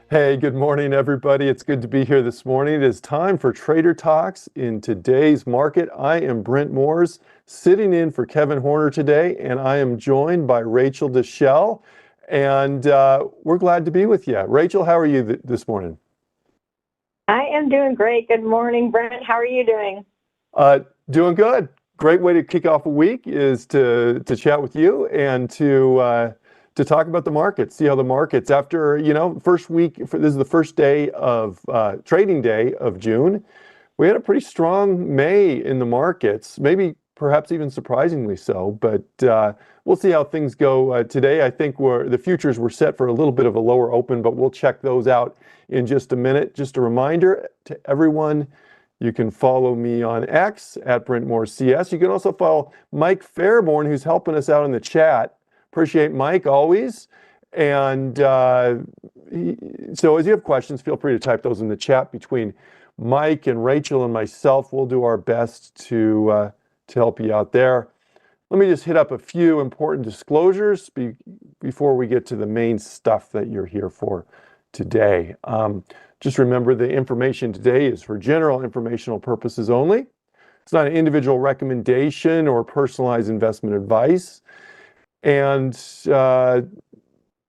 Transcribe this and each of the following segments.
Hey, good morning, everybody. It's good to be here this morning. It is time for Trader Talks in today's market. I am Brent Moores, sitting in for Kevin Horner today, and I am joined by Rachel Deschelle, and we're glad to be with you. Rachel, how are you this morning? I am doing great. Good morning, Brent. How are you doing? Doing good. Great way to kick off a week is to chat with you and to talk about the market, see how the markets after first week. This is the first day of trading day of June. We had a pretty strong May in the markets, maybe perhaps even surprisingly so. But we'll see how things go today. I think the futures were set for a little bit of a lower open, but we'll check those out in just a minute. Just a reminder to everyone. You can follow me on X at BrentMooreCS. You can also follow Mike Fairborn, who's helping us out in the chat. Appreciate Mike always. And so as you have questions, feel free to type those in the chat between Mike and Rachel and myself. We'll do our best to help you out there. Let me just hit up a few important disclosures before we get to the main stuff that you're here for today. Just remember the information today is for general informational purposes only. It's not an individual recommendation or personalized investment advice. And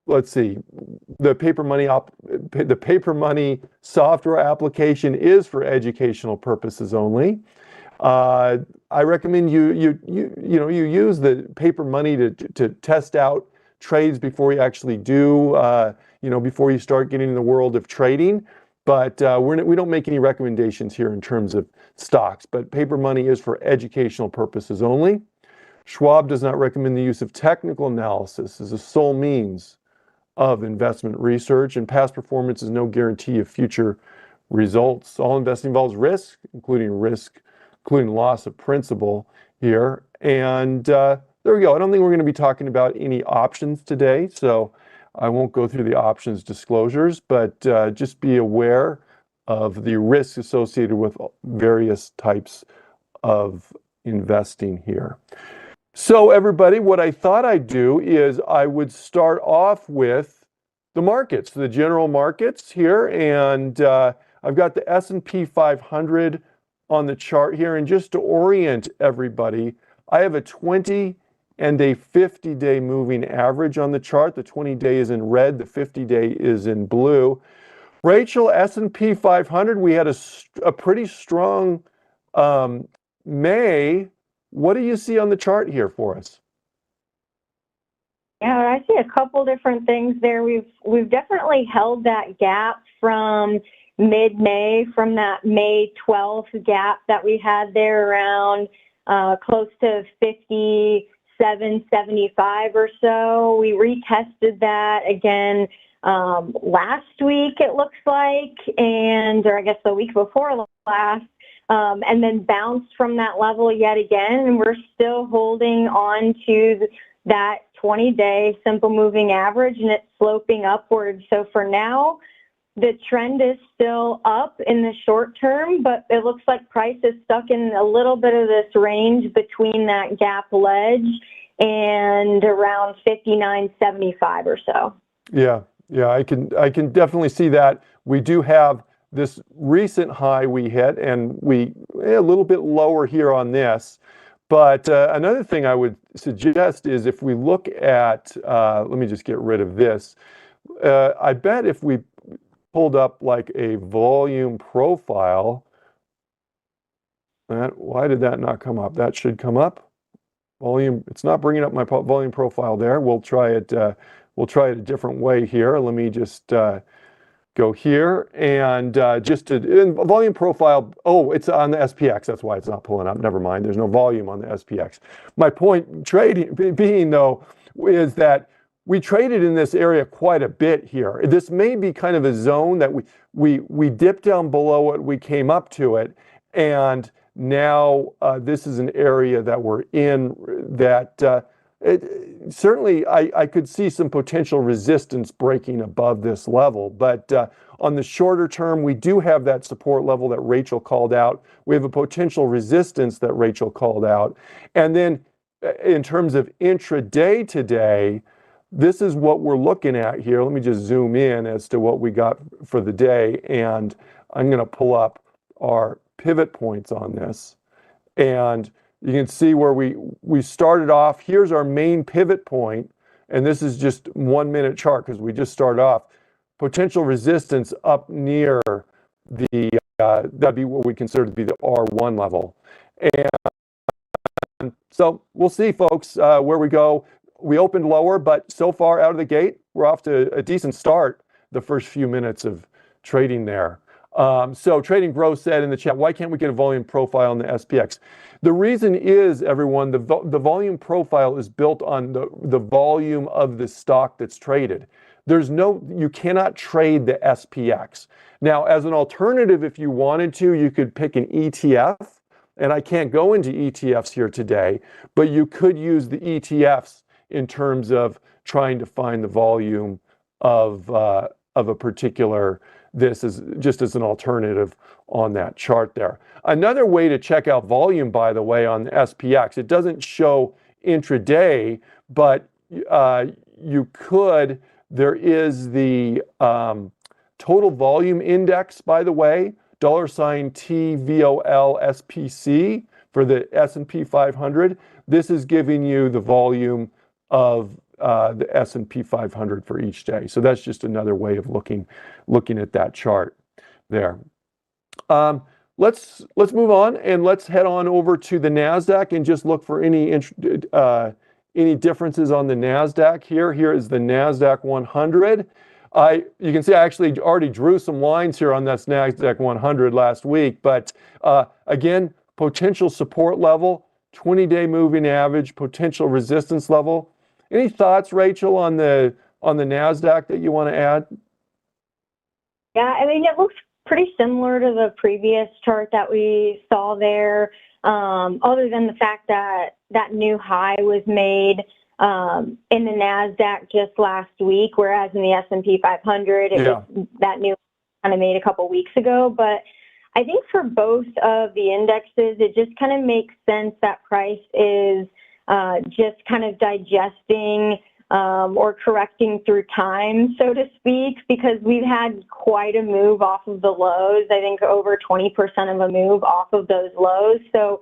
let's see, the paper money software application is for educational purposes only. I recommend you use the paper money to test out trades before you actually do, before you start getting in the world of trading. But we don't make any recommendations here in terms of stocks, but paper money is for educational purposes only. Schwab does not recommend the use of technical analysis as a sole means of investment research, and past performance is no guarantee of future results. All investing involves risk, including loss of principal here. And there we go. I don't think we're going to be talking about any options today, so I won't go through the options disclosures, but just be aware of the risks associated with various types of investing here. So everybody, what I thought I'd do is I would start off with the markets, the general markets here, and I've got the S&P 500 on the chart here. And just to orient everybody, I have a 20 and a 50-day moving average on the chart. The 20-day is in red, the 50-day is in blue. Rachel, S&P 500, we had a pretty strong May. What do you see on the chart here for us? Yeah, I see a couple different things there. We've definitely held that gap from mid-May, from that May 12th gap that we had there around close to 57.75 or so. We retested that again last week, it looks like, or I guess the week before last. And then bounced from that level yet again, and we're still holding on to that 20-day simple moving average, and it's sloping upward. So for now, the trend is still up in the short term, but it looks like price is stuck in a little bit of this range between that gap ledge and around 59.75 or so. Yeah, I can definitely see that. We do have this recent high we hit, and we a little bit lower here on this. But another thing I would suggest is if we look at, let me just get rid of this. I bet if we pulled up like a volume profile, why did that not come up? That should come up. Volume, it's not bringing up my volume profile there. We'll try it. We'll try it a different way here. Let me just go here and volume profile. Oh, it's on the SPX. That's why it's not pulling up. Never mind. There's no volume on the SPX. My point being though is that we traded in this area quite a bit here. This may be kind of a zone that we dipped down below it. We came up to it, and now this is an area that we're in that. Certainly, I could see some potential resistance breaking above this level, but on the shorter term, we do have that support level that Rachel called out. We have a potential resistance that Rachel called out. And then in terms of intraday today, this is what we're looking at here. Let me just zoom in as to what we got for the day. And I'm going to pull up our pivot points on this. And you can see where we started off. Here's our main pivot point. And this is just 1 minute chart because we just started off. Potential resistance up near the, that'd be what we consider to be the R1 level. And so we'll see, folks, where we go. We opened lower, but so far out of the gate, we're off to a decent start the first few minutes of trading there. So Trading Growth said in the chat, why can't we get a volume profile on the SPX? The reason is, everyone, the volume profile is built on the volume of the stock that's traded. You cannot trade the SPX. Now, as an alternative, if you wanted to, you could pick an ETF, and I can't go into ETFs here today, but you could use the ETFs in terms of trying to find the volume of a particular, this is just as an alternative on that chart there. Another way to check out volume, by the way, on the SPX, it doesn't show intraday, but you could, there is the total volume index, by the way, $TVOL SPC for the S&P 500. This is giving you the volume of the S&P 500 for each day. So that's just another way of looking at that chart there. Let's move on and let's head on over to the NASDAQ and just look for any differences on the NASDAQ here. Here is the NASDAQ 100. You can see I actually already drew some lines here on this NASDAQ 100 last week, but again, potential support level, 20-day moving average, potential resistance level. Any thoughts, Rachel, on the NASDAQ that you want to add? Yeah, I mean, it looks pretty similar to the previous chart that we saw there, other than the fact that that new high was made in the NASDAQ just last week, whereas in the S&P 500, that new kind of made a couple weeks ago. But I think for both of the indexes, it just kind of makes sense that price is just kind of digesting or correcting through time, so to speak, because we've had quite a move off of the lows. I think over 20% of a move off of those lows. So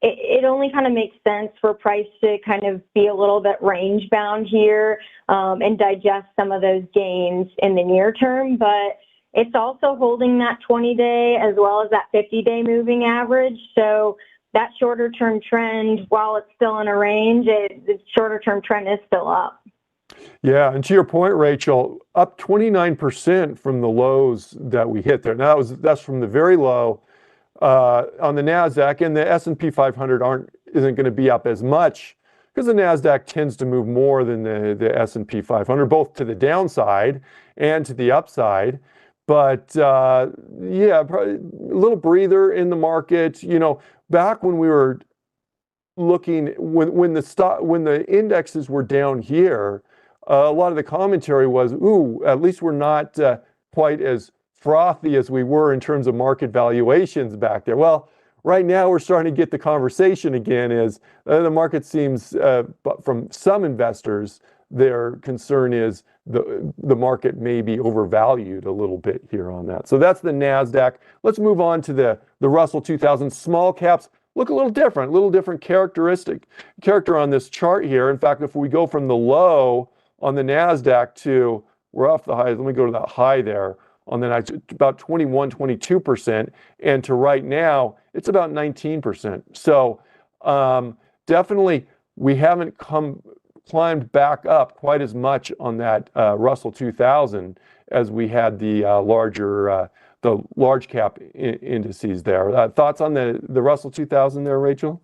it only kind of makes sense for price to kind of be a little bit range bound here and digest some of those gains in the near term. But it's also holding that 20-day as well as that 50-day moving average. So that shorter term trend, while it's still in a range, the shorter term trend is still up. Yeah, and to your point, Rachel, up 29% from the lows that we hit there. Now that's from the very low on the NASDAQ, and the S&P 500 isn't going to be up as much because the NASDAQ tends to move more than the S&P 500, both to the downside and to the upside. But yeah, probably a little breather in the market. You know, back when we were looking, when the indexes were down here, a lot of the commentary was, ooh, at least we're not quite as frothy as we were in terms of market valuations back there. Well, right now we're starting to get the conversation again as the market seems, but from some investors, their concern is the market may be overvalued a little bit here on that. So that's the NASDAQ. Let's move on to the Russell 2000. Small caps look a little different character on this chart here. In fact, if we go from the low on the NASDAQ to, we're off the high, let me go to that high there on the night, about 21, 22%, and to right now, it's about 19%. So definitely we haven't climbed back up quite as much on that Russell 2000 as we had the large cap indices there. Thoughts on the Russell 2000 there, Rachel?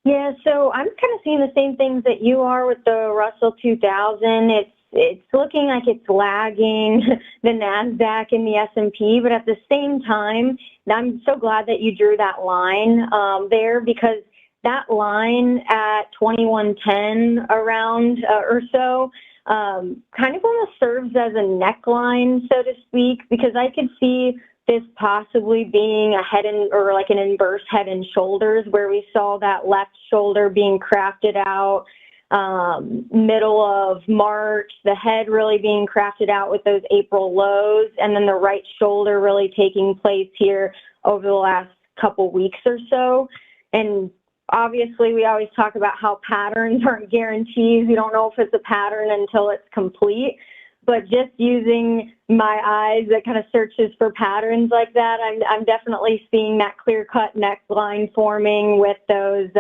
Yeah, so I'm kind of seeing the same things that you are with the Russell 2000. It's looking like it's lagging the NASDAQ and the S&P, but at the same time, I'm so glad that you drew that line there, because that line at 2110 around or so kind of almost serves as a neckline, so to speak, because I could see this possibly being a head and, or like an inverse head and shoulders, where we saw that left shoulder being crafted out middle of March, the head really being crafted out with those April lows, and then the right shoulder really taking place here over the last couple weeks or so. And obviously, we always talk about how patterns aren't guarantees. We don't know if it's a pattern until it's complete. But just using my eyes that kind of searches for patterns like that, I'm definitely seeing that clear-cut neckline forming with those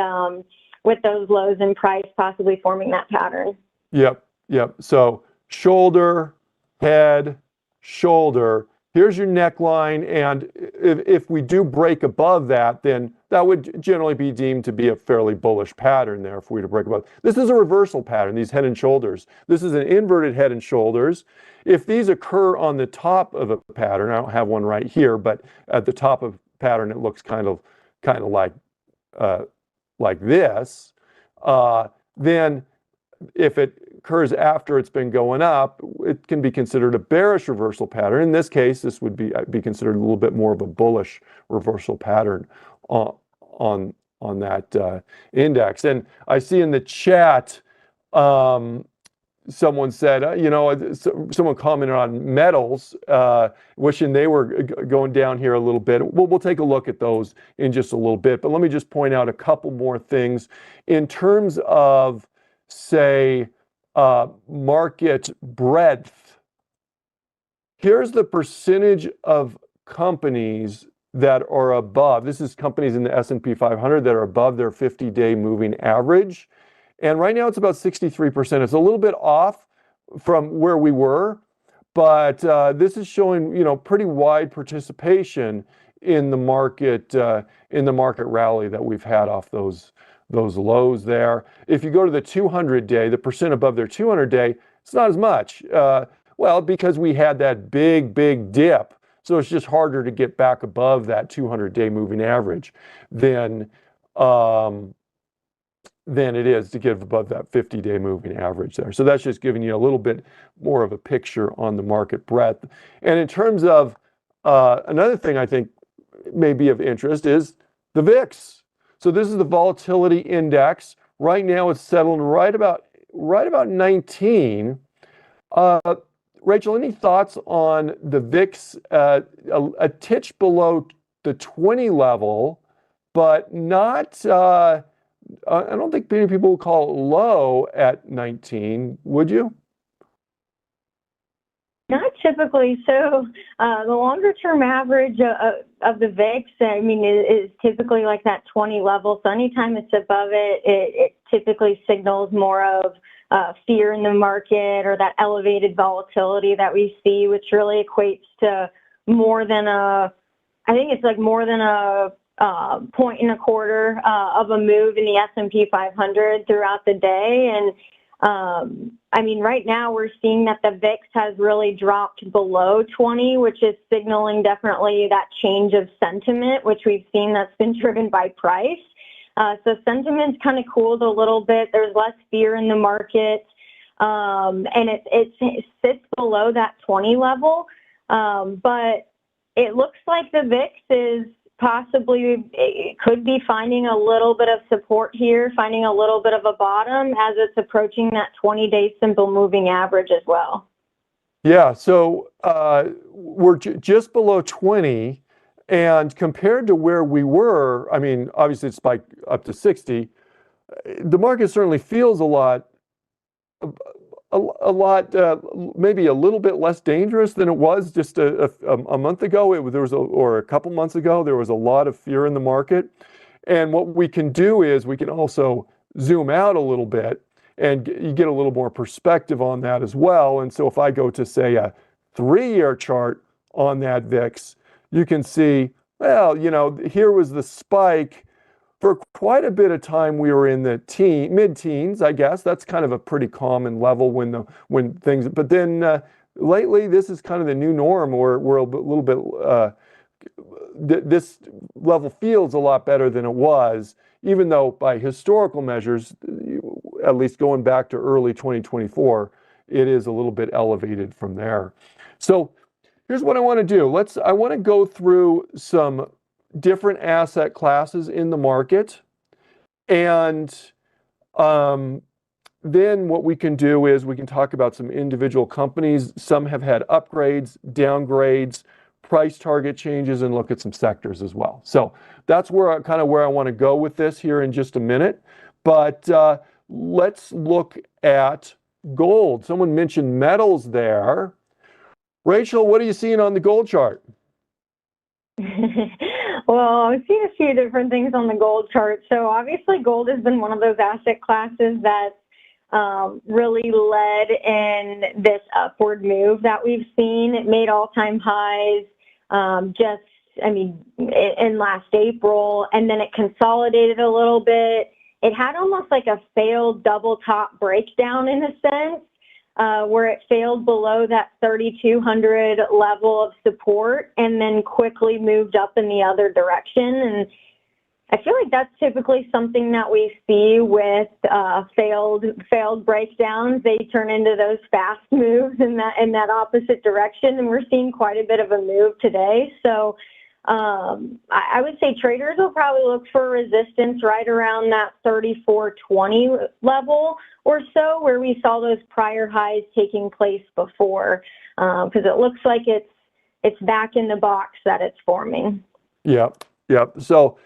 lows in price possibly forming that pattern. Yep, yep. So shoulder, head, shoulder. Here's your neckline, and if we do break above that, then that would generally be deemed to be a fairly bullish pattern there if we were to break above. This is a reversal pattern, these head and shoulders. This is an inverted head and shoulders. If these occur on the top of a pattern, I don't have one right here, but at the top of a pattern, it looks kind of like this. Then if it occurs after it's been going up, it can be considered a bearish reversal pattern. In this case, this would be considered a little bit more of a bullish reversal pattern on that index. And I see in the chat, someone said, someone commented on metals, wishing they were going down here a little bit. We'll take a look at those in just a little bit. But let me just point out a couple more things in terms of, say, market breadth. Here's the percentage of companies that are above. This is companies in the S&P 500 that are above their 50-day moving average. And right now it's about 63%. It's a little bit off from where we were, but this is showing, pretty wide participation in the market rally that we've had off those lows there. If you go to the 200-day, the percent above their 200-day, it's not as much. Well, because we had that big dip, so it's just harder to get back above that 200-day moving average than it is to get above that 50-day moving average there. So that's just giving you a little bit more of a picture on the market breadth. And in terms of another thing I think may be of interest is the VIX. So this is the volatility index. Right now it's settling right about 19. Rachel, any thoughts on the VIX? A titch below the 20 level, but not, I don't think many people would call it low at 19, would you? Not typically. So the longer term average of the VIX, is typically like that 20 level. So anytime it's above it, it typically signals more of fear in the market or that elevated volatility that we see, which really equates to more than a point and a quarter of a move in the S&P 500 throughout the day. And right now we're seeing that the VIX has really dropped below 20, which is signaling definitely that change of sentiment, which we've seen that's been driven by price. So sentiment's kind of cooled a little bit. There's less fear in the market, and it sits below that 20 level. But it looks like the VIX is it could be finding a little bit of support here, finding a little bit of a bottom as it's approaching that 20-day simple moving average as well. Yeah, so we're just below 20, and compared to where we were, obviously it spiked up to 60. The market certainly feels a lot, maybe a little bit less dangerous than it was just a month ago. Or a couple months ago, there was a lot of fear in the market. And what we can do is we can also zoom out a little bit and you get a little more perspective on that as well. And so if I go to, say, a 3-year chart on that VIX, you can see, well, here was the spike. For quite a bit of time, we were in the mid-teens, I guess. That's kind of a pretty common level but then lately, this is kind of the new norm, or we're a little bit, this level feels a lot better than it was, even though by historical measures, at least going back to early 2024, it is a little bit elevated from there. So here's what I want to do. I want to go through some different asset classes in the market, and then what we can do is we can talk about some individual companies. Some have had upgrades, downgrades, price target changes, and look at some sectors as well. So that's where kind of where I want to go with this here in just a minute. But let's look at gold. Someone mentioned metals there. Rachel, what are you seeing on the gold chart? Well, I've seen a few different things on the gold chart. So obviously gold has been one of those asset classes that really led in this upward move that we've seen. It made all-time highs in last April, and then it consolidated a little bit. It had almost like a failed double top breakdown in a sense, where it failed below that 3,200 level of support and then quickly moved up in the other direction. And I feel like that's typically something that we see with failed breakdowns. They turn into those fast moves in that opposite direction, and we're seeing quite a bit of a move today. So I would say traders will probably look for resistance right around that 3420 level or so, where we saw those prior highs taking place before, because it looks like it's back in the box that it's forming. Yep. So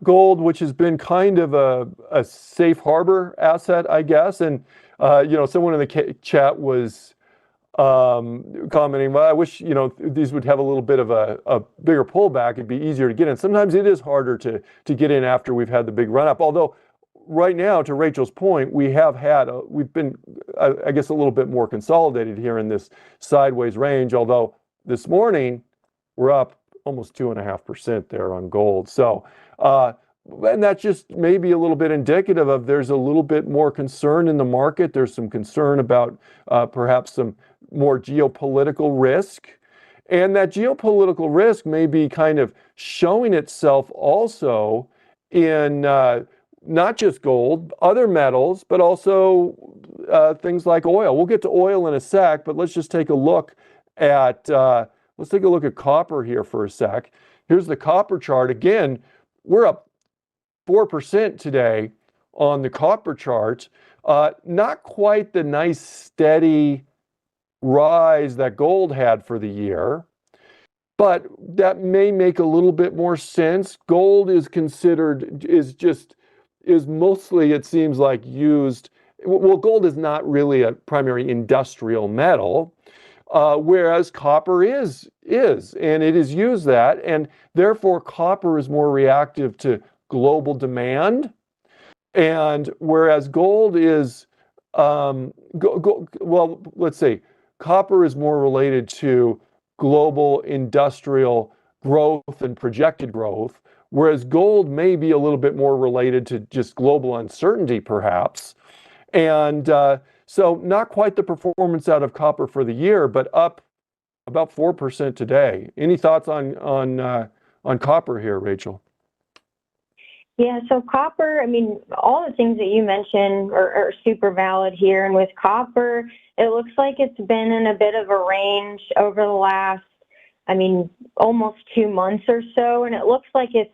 gold, which has been kind of a safe harbor asset, I guess. And, someone in the chat was commenting, well, I wish, these would have a little bit of a bigger pullback. It'd be easier to get in. Sometimes it is harder to get in after we've had the big run up. Although right now, to Rachel's point, we've been, I guess, a little bit more consolidated here in this sideways range. Although this morning we're up almost 2.5% there on gold. So, and that's just maybe a little bit indicative of there's a little bit more concern in the market. There's some concern about perhaps some more geopolitical risk. And that geopolitical risk may be kind of showing itself also in not just gold, other metals, but also things like oil. We'll get to oil in a sec, but let's just take a look at copper here for a sec. Here's the copper chart. Again, we're up 4% today on the copper chart. Not quite the nice steady rise that gold had for the year, but that may make a little bit more sense. Gold is mostly, it seems like, used. Well, gold is not really a primary industrial metal. Whereas copper is, and it is used that, and therefore copper is more reactive to global demand, and whereas gold is, let's say copper is more related to global industrial growth and projected growth, whereas gold may be a little bit more related to just global uncertainty, perhaps, and so not quite the performance out of copper for the year, but up about 4% today. Any thoughts on copper here, Rachel? Yeah, so copper, all the things that you mentioned are super valid here. And with copper, it looks like it's been in a bit of a range over the last, almost 2 months or so. And it looks like it's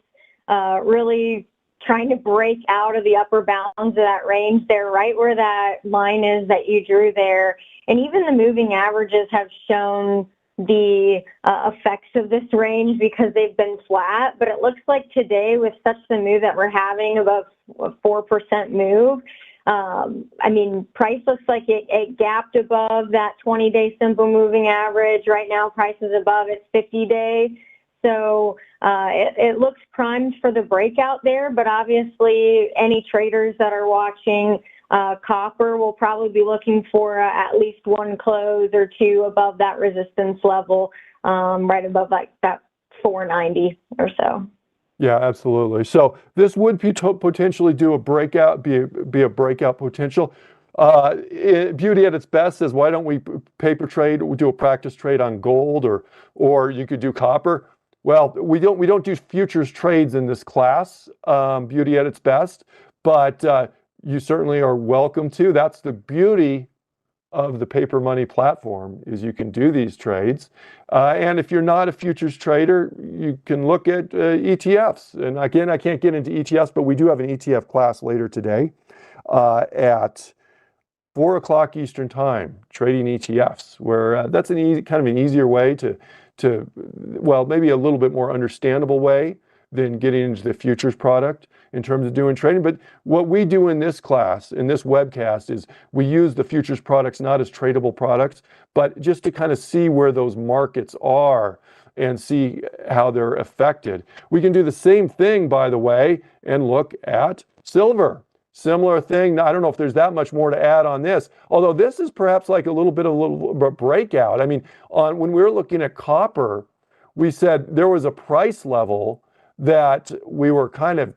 really trying to break out of the upper bounds of that range there, right where that line is that you drew there. And even the moving averages have shown the effects of this range because they've been flat. But it looks like today, with such the move that we're having, above a 4% move, price looks like it gapped above that 20-day simple moving average. Right now, price is above its 50-day. So it looks primed for the breakout there, but obviously any traders that are watching copper will probably be looking for at least one close or two above that resistance level, right above like that 490 or so. Yeah, absolutely. So this would potentially do a breakout, be a breakout potential. Beauty at its best says, why don't we paper trade? We do a practice trade on gold, or you could do copper. Well, we don't do futures trades in this class, Beauty at its best, but you certainly are welcome to. That's the beauty of the Paper Money platform, is you can do these trades. And if you're not a futures trader, you can look at ETFs. And again, I can't get into ETFs, but we do have an ETF class later today at 4 o'clock Eastern time, trading ETFs, where that's an easy, kind of an easier way well, maybe a little bit more understandable way than getting into the futures product in terms of doing trading. But what we do in this class, in this webcast, is we use the futures products not as tradable products, but just to kind of see where those markets are and see how they're affected. We can do the same thing, by the way, and look at silver. Similar thing. I don't know if there's that much more to add on this, although this is perhaps like a little bit of a breakout. I mean, when we were looking at copper, we said there was a price level that we were kind of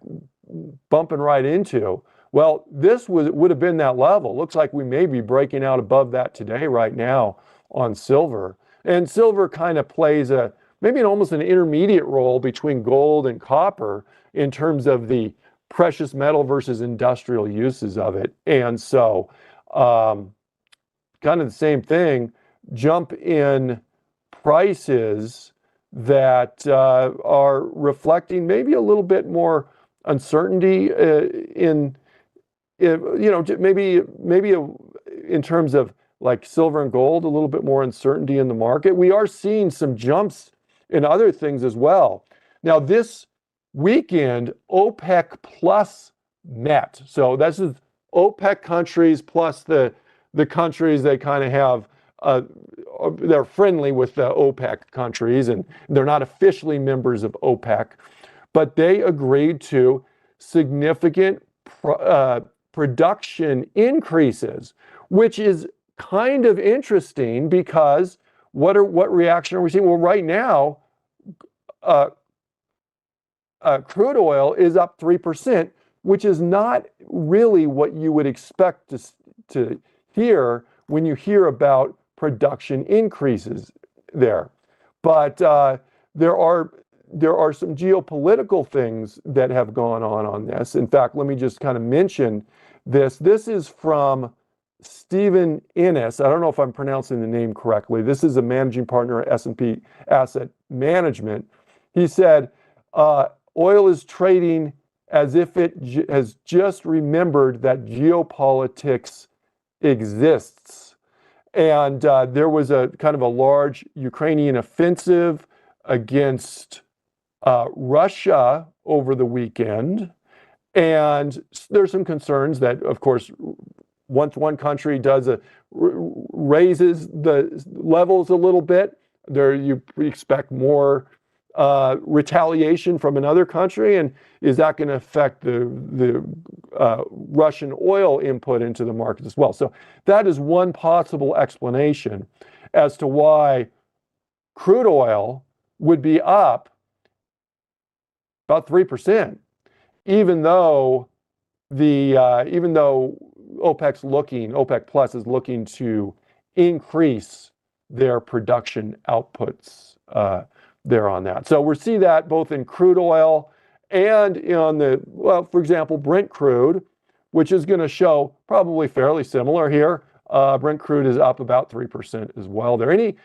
bumping right into. Well, this would have been that level. Looks like we may be breaking out above that today, right now, on silver. And silver kind of plays maybe almost an intermediate role between gold and copper in terms of the precious metal versus industrial uses of it. And so, kind of the same thing, jump in prices that are reflecting maybe a little bit more uncertainty maybe in terms of like silver and gold, a little bit more uncertainty in the market. We are seeing some jumps in other things as well. Now, this weekend, OPEC plus met. So this is OPEC countries plus the countries they kind of have, they're friendly with the OPEC countries, and they're not officially members of OPEC, but they agreed to significant production increases, which is kind of interesting because what reaction are we seeing? Well, right now, crude oil is up 3%, which is not really what you would expect to hear when you hear about production increases there. But there are some geopolitical things that have gone on this. In fact, let me just kind of mention this. This is from Stephen Innes. I don't know if I'm pronouncing the name correctly. This is a managing partner at S&P Asset Management. He said, oil is trading as if it has just remembered that geopolitics exists. And there was a kind of a large Ukrainian offensive against Russia over the weekend. And there's some concerns that, of course, once one country raises the levels a little bit, you expect more retaliation from another country, and is that going to affect the Russian oil input into the market as well? So that is one possible explanation as to why crude oil would be up about 3%, even though OPEC Plus is looking to increase their production outputs there on that. So we see that both in crude oil and for example, Brent crude, which is going to show probably fairly similar here. Brent crude is up about 3% as well. There any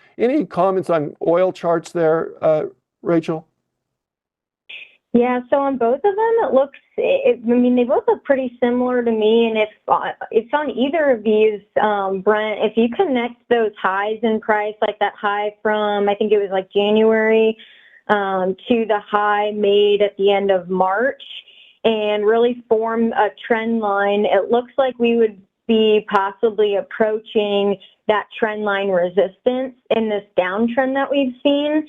comments on oil charts there, Rachel? Yeah, so on both of them, they both look pretty similar to me. And if on either of these, Brent, if you connect those highs in price, like that high from, I think it was like January, to the high made at the end of March, and really form a trend line, it looks like we would be possibly approaching that trend line resistance in this downtrend that we've seen.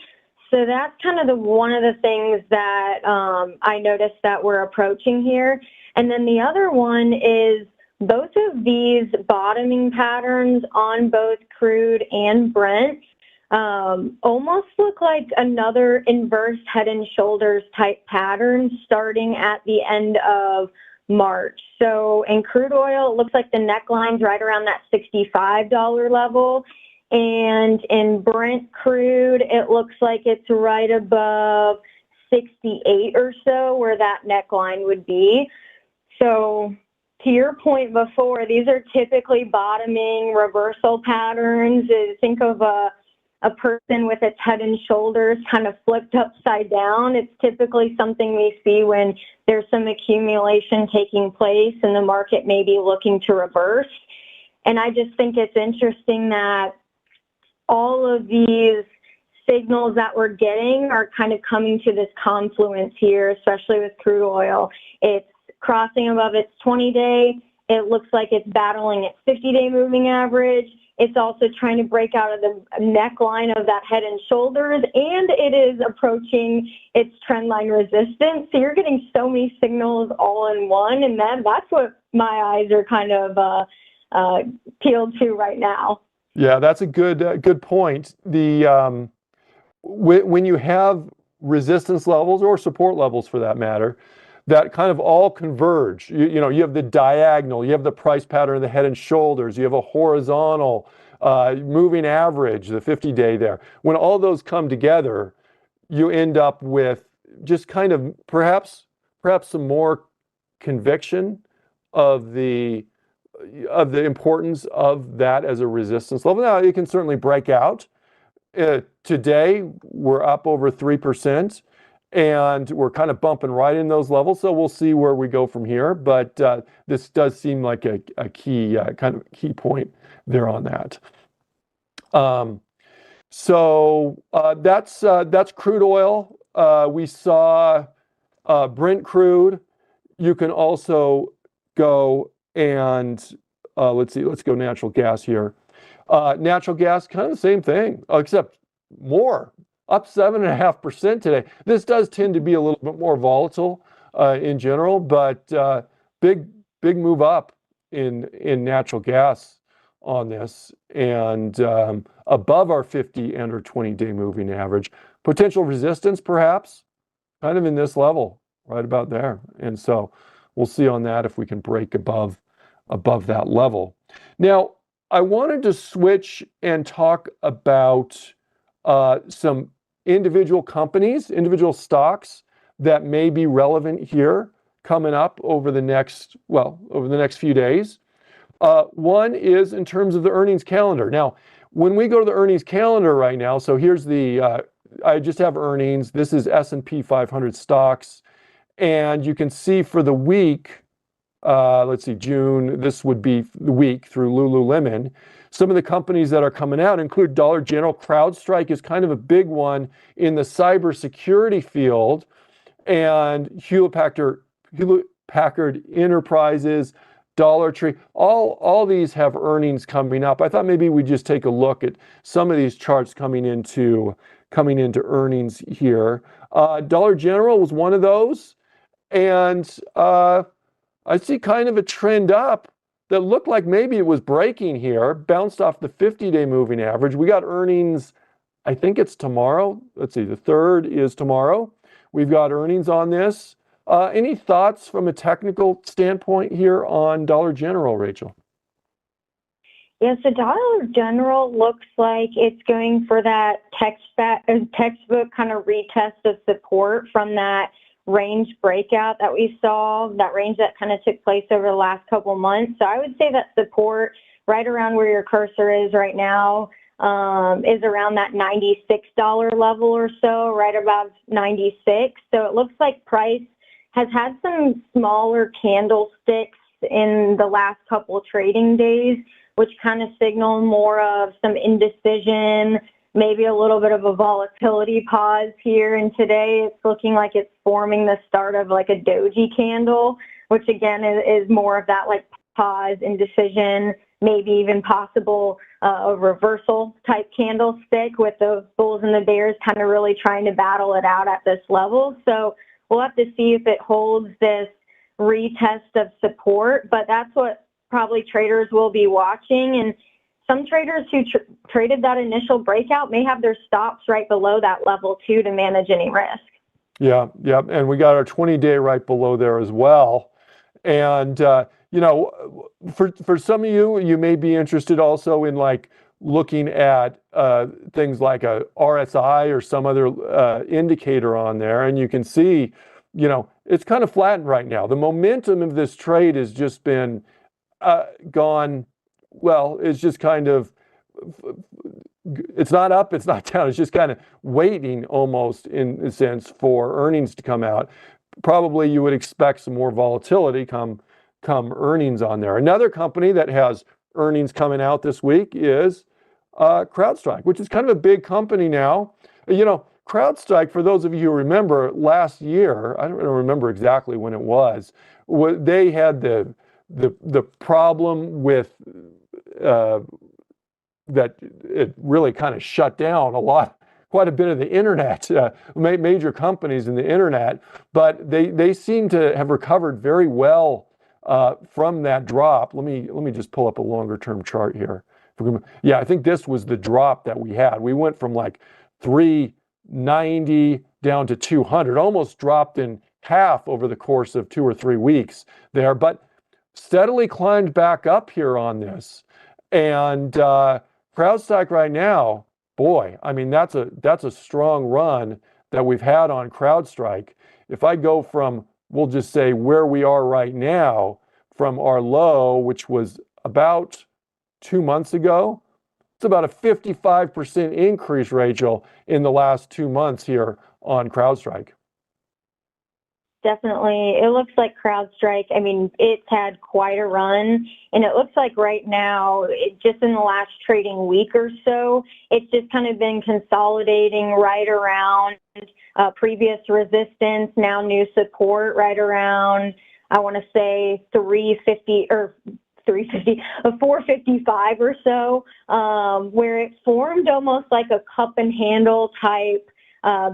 So that's kind of one of the things that I noticed that we're approaching here. And then the other one is both of these bottoming patterns on both crude and Brent almost look like another inverse head and shoulders type pattern starting at the end of March. So in crude oil, it looks like the neckline's right around that $65 level. And in Brent crude, it looks like it's right above 68 or so, where that neckline would be. So to your point before, these are typically bottoming reversal patterns. Think of a person with its head and shoulders kind of flipped upside down. It's typically something we see when there's some accumulation taking place and the market may be looking to reverse. And I just think it's interesting that all of these signals that we're getting are kind of coming to this confluence here, especially with crude oil. It's crossing above its 20-day. It looks like it's battling its 50-day moving average. It's also trying to break out of the neckline of that head and shoulders, and it is approaching its trend line resistance. So you're getting so many signals all in one, and that's what my eyes are kind of peeled to right now. Yeah, that's a good point. The when you have resistance levels or support levels for that matter, that kind of all converge. You know, you have the diagonal, you have the price pattern of the head and shoulders, you have a horizontal moving average, the 50-day there. When all those come together, you end up with just kind of perhaps some more conviction of the importance of that as a resistance level. Now, it can certainly break out. Today, we're up over 3%. And we're kind of bumping right in those levels, so we'll see where we go from here. But this does seem like a key kind of key point there on that. So that's crude oil. We saw Brent crude. You can also go and let's see. Let's go natural gas here. Natural gas, kind of the same thing, except more. Up 7.5% today. This does tend to be a little bit more volatile in general, but big move up in natural gas on this, and above our 50 and or 20-day moving average. Potential resistance, perhaps, kind of in this level, right about there. And so we'll see on that if we can break above that level. Now, I wanted to switch and talk about some individual companies, individual stocks that may be relevant here coming up over the next few days. One is in terms of the earnings calendar. Now, when we go to the earnings calendar right now, so here's I just have earnings. This is S&P 500 stocks. And you can see for the week, let's see, June, this would be the week through Lululemon. Some of the companies that are coming out include Dollar General. CrowdStrike is kind of a big one in the cybersecurity field, and Hewlett Packard Enterprises, Dollar Tree, all these have earnings coming up. I thought maybe we'd just take a look at some of these charts coming into earnings here. Dollar General was one of those, and I see kind of a trend up that looked like maybe it was breaking here, bounced off the 50-day moving average. We got earnings, I think it's tomorrow. Let's see, the 3rd is tomorrow. We've got earnings on this. Any thoughts from a technical standpoint here on Dollar General, Rachel? Yeah, so Dollar General looks like it's going for that textbook kind of retest of support from that range breakout that we saw, that range that kind of took place over the last couple months. So I would say that support right around where your cursor is right now is around that $96 level or so, right about 96. So it looks like price has had some smaller candlesticks in the last couple of trading days, which kind of signal more of some indecision, maybe a little bit of a volatility pause here. And today it's looking like it's forming the start of like a doji candle, which again is more of that like pause, indecision, maybe even possible a reversal type candlestick with the bulls and the bears kind of really trying to battle it out at this level. So we'll have to see if it holds this retest of support, but that's what probably traders will be watching. And some traders who traded that initial breakout may have their stops right below that level too to manage any risk. Yeah, and we got our 20-day right below there as well. And for some of you may be interested also in like looking at things like a RSI or some other indicator on there, and you can see, it's kind of flattened right now. The momentum of this trade has just been gone. Well, it's just kind of, it's not up, it's not down. It's just kind of waiting almost in a sense for earnings to come out. Probably you would expect some more volatility come earnings on there. Another company that has earnings coming out this week is CrowdStrike, which is kind of a big company now. You know, CrowdStrike, for those of you who remember last year, I don't remember exactly when it was, they had the problem with that it really kind of shut down quite a bit of the internet, major companies in the internet, but they seem to have recovered very well from that drop. Let me just pull up a longer term chart here. Yeah, I think this was the drop that we had. We went from like 390 down to 200, almost dropped in half over the course of 2 or 3 weeks there, but steadily climbed back up here on this. And CrowdStrike right now, boy, I mean, that's a strong run that we've had on CrowdStrike. If I go from, we'll just say where we are right now, from our low, which was about 2 months ago, it's about a 55% increase, Rachel, in the last 2 months here on CrowdStrike. Definitely. It looks like CrowdStrike, I mean, it's had quite a run, and it looks like right now, just in the last trading week or so, it's just kind of been consolidating right around previous resistance, now new support right around, I want to say 455 or so, where it formed almost like a cup and handle type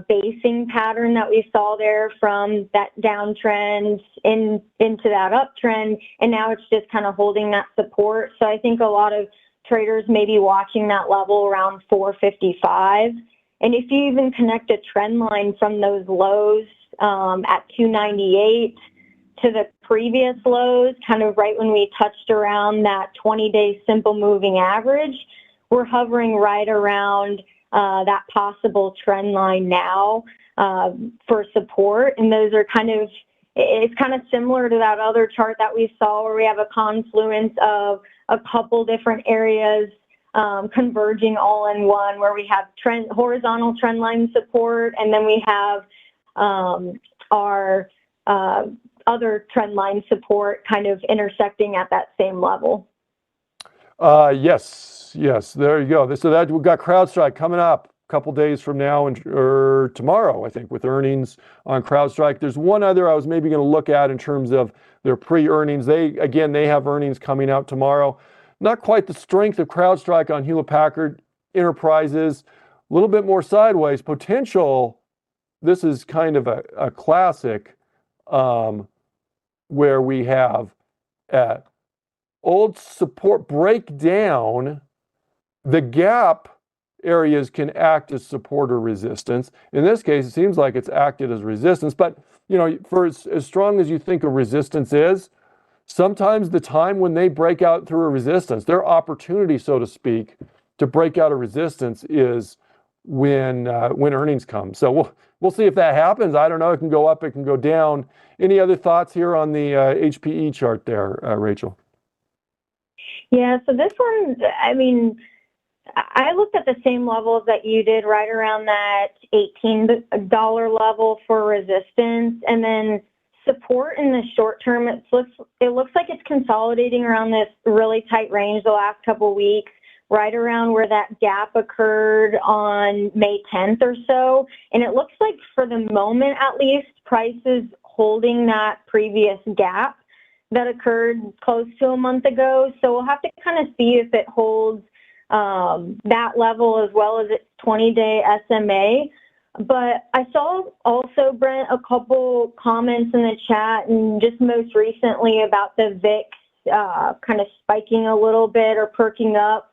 basing pattern that we saw there from that downtrend into that uptrend, and now it's just kind of holding that support. So I think a lot of traders may be watching that level around 455. And if you even connect a trend line from those lows at 298 to the previous lows, kind of right when we touched around that 20-day simple moving average, we're hovering right around that possible trend line now for support. And those are it's kind of similar to that other chart that we saw where we have a confluence of a couple different areas converging all in one, where we have horizontal trend line support, and then we have our other trend line support kind of intersecting at that same level. Yes, there you go. So that we've got CrowdStrike coming up a couple days from now or tomorrow, I think, with earnings on CrowdStrike. There's one other I was maybe going to look at in terms of their pre-earnings. They have earnings coming out tomorrow. Not quite the strength of CrowdStrike on Hewlett-Packard Enterprises. A little bit more sideways potential. This is kind of a classic where we have old support breakdown. The gap areas can act as support or resistance. In this case, it seems like it's acted as resistance, but for as strong as you think a resistance is, sometimes the time when they break out through a resistance, their opportunity, so to speak, to break out a resistance is when earnings come. So we'll see if that happens. I don't know. It can go up, it can go down. Any other thoughts here on the HPE chart there, Rachel? Yeah, so this one, I mean, I looked at the same levels that you did, right around that $18 level for resistance, and then support in the short term. It looks like it's consolidating around this really tight range the last couple of weeks, right around where that gap occurred on May 10th or so. And it looks like for the moment, at least, price is holding that previous gap that occurred close to a month ago. So we'll have to kind of see if it holds that level as well as its 20-day SMA. But I saw also, Brent, a couple comments in the chat, and just most recently about the VIX kind of spiking a little bit or perking up,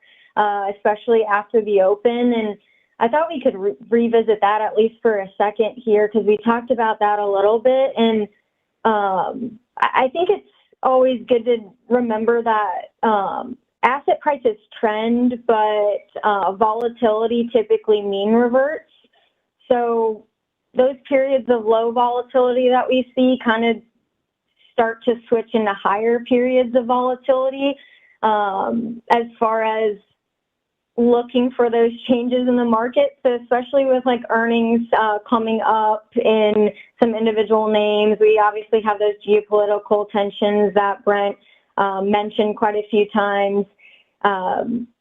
especially after the open. And I thought we could revisit that at least for a second here, because we talked about that a little bit. And I think it's always good to remember that asset prices trend, but volatility typically mean reverts. So those periods of low volatility that we see kind of start to switch into higher periods of volatility as far as looking for those changes in the market. So especially with like earnings coming up in some individual names, we obviously have those geopolitical tensions that Brent mentioned quite a few times.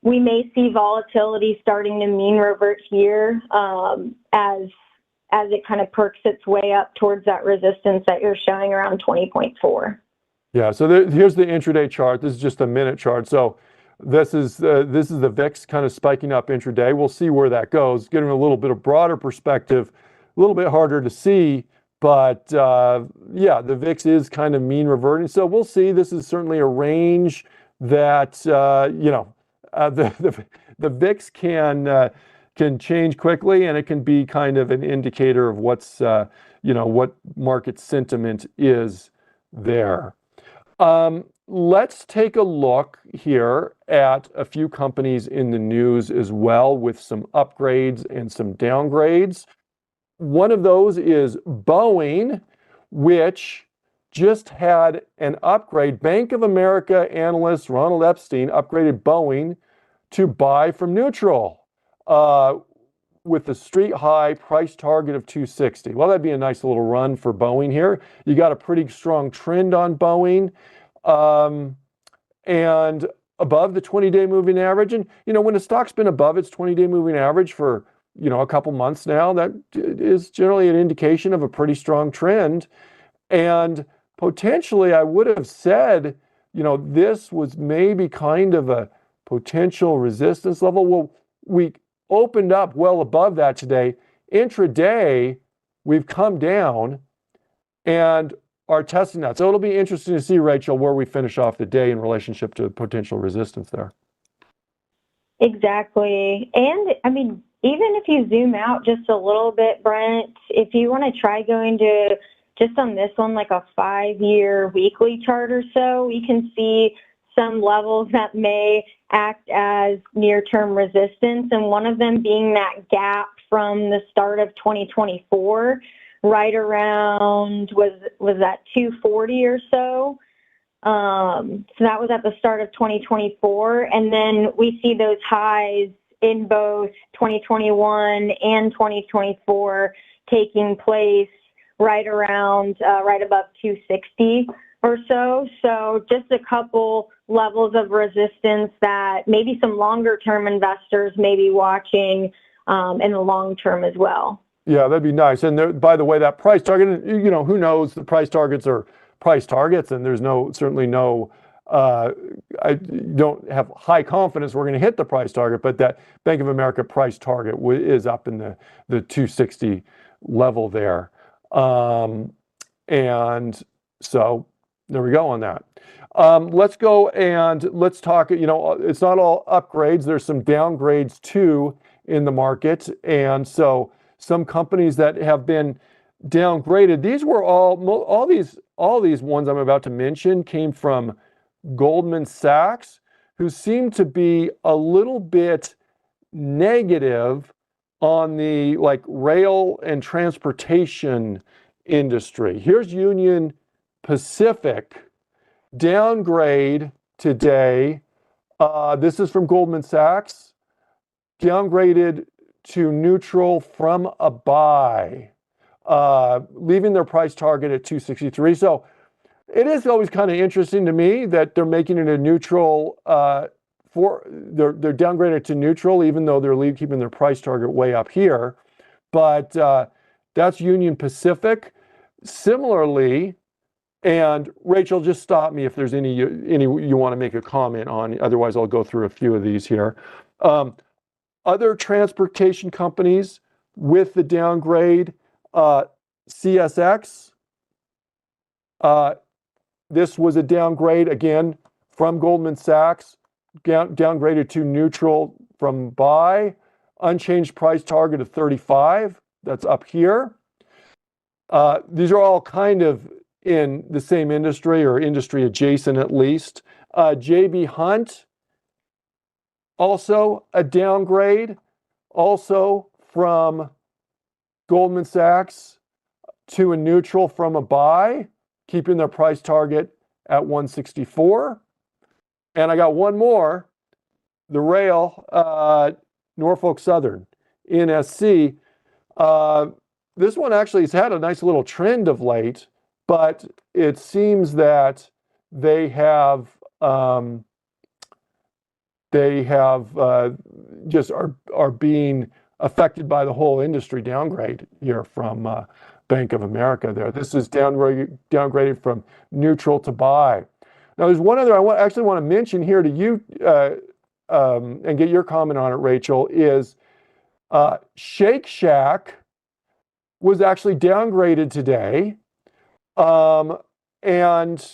we may see volatility starting to mean revert here as it kind of perks its way up towards that resistance that you're showing around 20.4. Yeah, so here's the intraday chart. This is just a minute chart. So this is the VIX kind of spiking up intraday. We'll see where that goes. Getting a little bit of broader perspective, a little bit harder to see, but yeah, the VIX is kind of mean reverting. So we'll see. This is certainly a range that the VIX can change quickly, and it can be kind of an indicator of what's what market sentiment is there. Let's take a look here at a few companies in the news as well, with some upgrades and some downgrades. One of those is Boeing, which just had an upgrade. Bank of America analyst Ronald Epstein upgraded Boeing to buy from neutral with a street high price target of 260. Well, that'd be a nice little run for Boeing here. You got a pretty strong trend on Boeing, and above the 20-day moving average. And, when a stock's been above its 20-day moving average for, a couple months now, that is generally an indication of a pretty strong trend. And potentially, I would have said, this was maybe kind of a potential resistance level. Well, we opened up well above that today. Intraday, we've come down and are testing that. So it'll be interesting to see, Rachel, where we finish off the day in relationship to potential resistance there. Exactly. And I mean, even if you zoom out just a little bit, Brent, if you want to try going to just on this one, like a 5-year weekly chart or so, we can see some levels that may act as near-term resistance, and one of them being that gap from the start of 2024, right around, was that 240 or so. So that was at the start of 2024, and then we see those highs in both 2021 and 2024 taking place right around, right above 260 or so. So just a couple levels of resistance that maybe some longer term investors may be watching in the long term as well. Yeah, that'd be nice. And there, by the way, that price target, who knows, the price targets are price targets, and there's certainly no, I don't have high confidence we're going to hit the price target, but that Bank of America price target is up in the 260 level there. And so there we go on that. Let's go and let's talk, it's not all upgrades. There's some downgrades too in the market. And so some companies that have been downgraded, these were all these ones I'm about to mention came from Goldman Sachs, who seem to be a little bit negative on the rail and transportation industry. Here's Union Pacific, downgrade today. This is from Goldman Sachs, downgraded to neutral from a buy, leaving their price target at 263. So it is always kind of interesting to me that they're making it a neutral, they're downgraded to neutral, even though they're keeping their price target way up here. But that's Union Pacific. Similarly, and Rachel, just stop me if there's any you want to make a comment on. Otherwise, I'll go through a few of these here. Other transportation companies with the downgrade, CSX. This was a downgrade again from Goldman Sachs, downgraded to neutral from buy, unchanged price target of 35. That's up here. These are all kind of in the same industry or industry adjacent at least. JB Hunt, also a downgrade, also from Goldman Sachs to a neutral from a buy, keeping their price target at 164. And I got one more, the rail, Norfolk Southern, NSC. This one actually has had a nice little trend of late, but it seems that they have they have just are being affected by the whole industry downgrade here from Bank of America there. This is downgraded from neutral to buy. Now, there's one other I actually want to mention here to you and get your comment on it, Rachel, is Shake Shack was actually downgraded today. And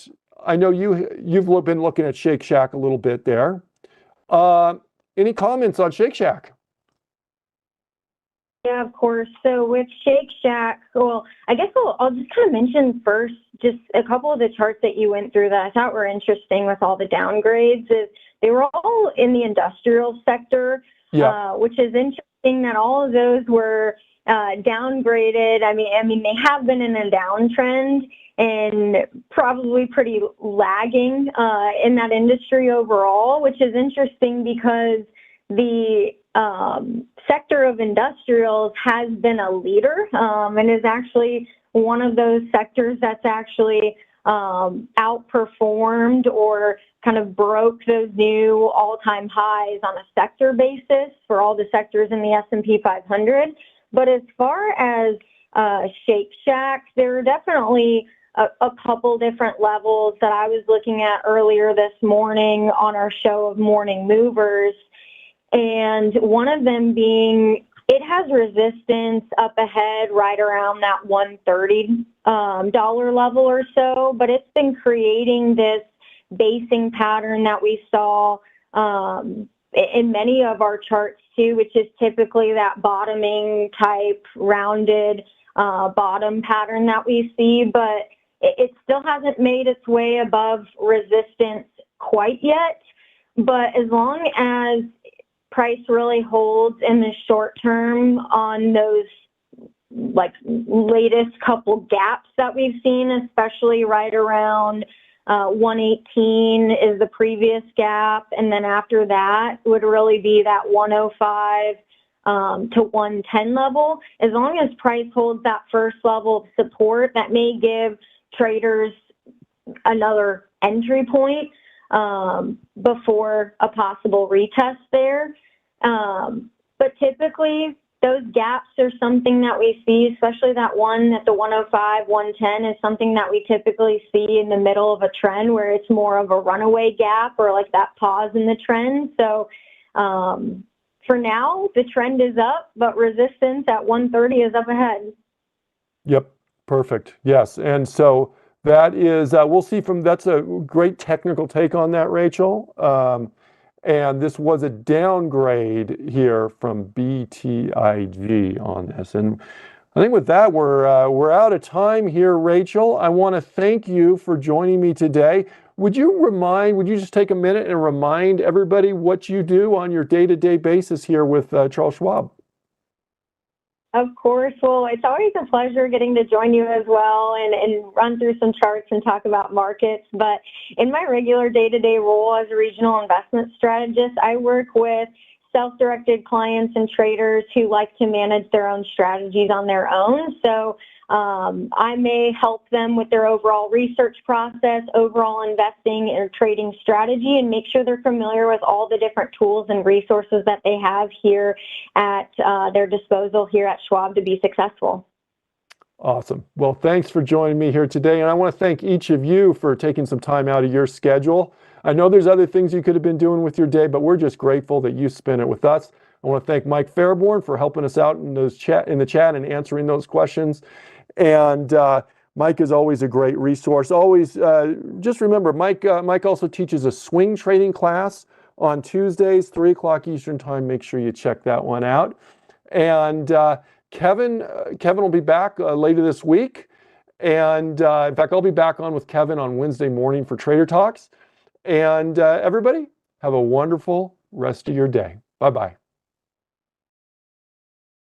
I know you've been looking at Shake Shack a little bit there. Any comments on Shake Shack? Yeah, of course. So with Shake Shack, well, I guess I'll just kind of mention first just a couple of the charts that you went through that I thought were interesting with all the downgrades. Is they were all in the industrial sector, which is interesting that all of those were downgraded. I mean, they have been in a downtrend and probably pretty lagging in that industry overall, which is interesting because the sector of industrials has been a leader and is actually one of those sectors that's actually outperformed or kind of broke those new all-time highs on a sector basis for all the sectors in the S&P 500. But as far as Shake Shack, there are definitely a couple different levels that I was looking at earlier this morning on our show of Morning Movers. And one of them being, it has resistance up ahead right around that $130 level or so, but it's been creating this basing pattern that we saw in many of our charts too, which is typically that bottoming type rounded bottom pattern that we see, but it still hasn't made its way above resistance quite yet. But as long as price really holds in the short term on those like latest couple gaps that we've seen, especially right around 118 is the previous gap, and then after that would really be that 105 to 110 level. As long as price holds that first level of support, that may give traders another entry point before a possible retest there. But typically those gaps are something that we see, especially that one at the 105, 110 is something that we typically see in the middle of a trend where it's more of a runaway gap or like that pause in the trend. So for now, the trend is up, but resistance at 130 is up ahead. Yep, perfect. Yes, and so that is, we'll see that's a great technical take on that, Rachel. And this was a downgrade here from BTIG on this. And I think with that, we're out of time here, Rachel. I want to thank you for joining me today. Would you just take a minute and remind everybody what you do on your day-to-day basis here with Charles Schwab? Of course. Well, it's always a pleasure getting to join you as well and run through some charts and talk about markets. But in my regular day-to-day role as a regional investment strategist, I work with self-directed clients and traders who like to manage their own strategies on their own. So I may help them with their overall research process, overall investing and trading strategy, and make sure they're familiar with all the different tools and resources that they have here at their disposal here at Schwab to be successful. Awesome. Well, thanks for joining me here today. And I want to thank each of you for taking some time out of your schedule. I know there's other things you could have been doing with your day, but we're just grateful that you spent it with us. I want to thank Mike Fairborn for helping us out in the chat and answering those questions. And Mike is always a great resource. Always just remember, Mike also teaches a swing trading class on Tuesdays, 3 o'clock Eastern time. Make sure you check that one out. And Kevin will be back later this week. And in fact, I'll be back on with Kevin on Wednesday morning for Trader Talks. And everybody, have a wonderful rest of your day. Bye-bye.